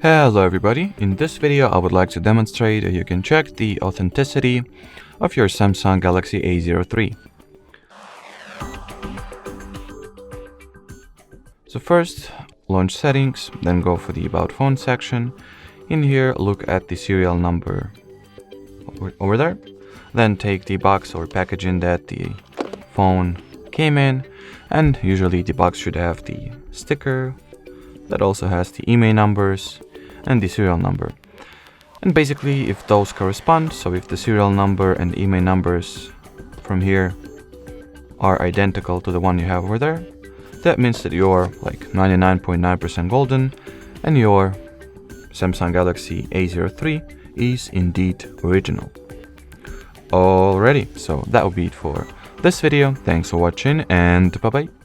Hello everybody, in this video I would like to demonstrate how you can check the authenticity of your Samsung Galaxy A03. So first, launch settings, then go for the about phone section. In here, look at the serial number over there. Then take the box or packaging that the phone came in, and usually the box should have the sticker that also has the email numbers and the serial number. And basically, if those correspond, so if the serial number and email numbers from here are identical to the one you have over there, that means that you're like 99.9% golden and your Samsung Galaxy A03 is indeed original. Alrighty, so that will be it for this video. Thanks for watching and bye bye.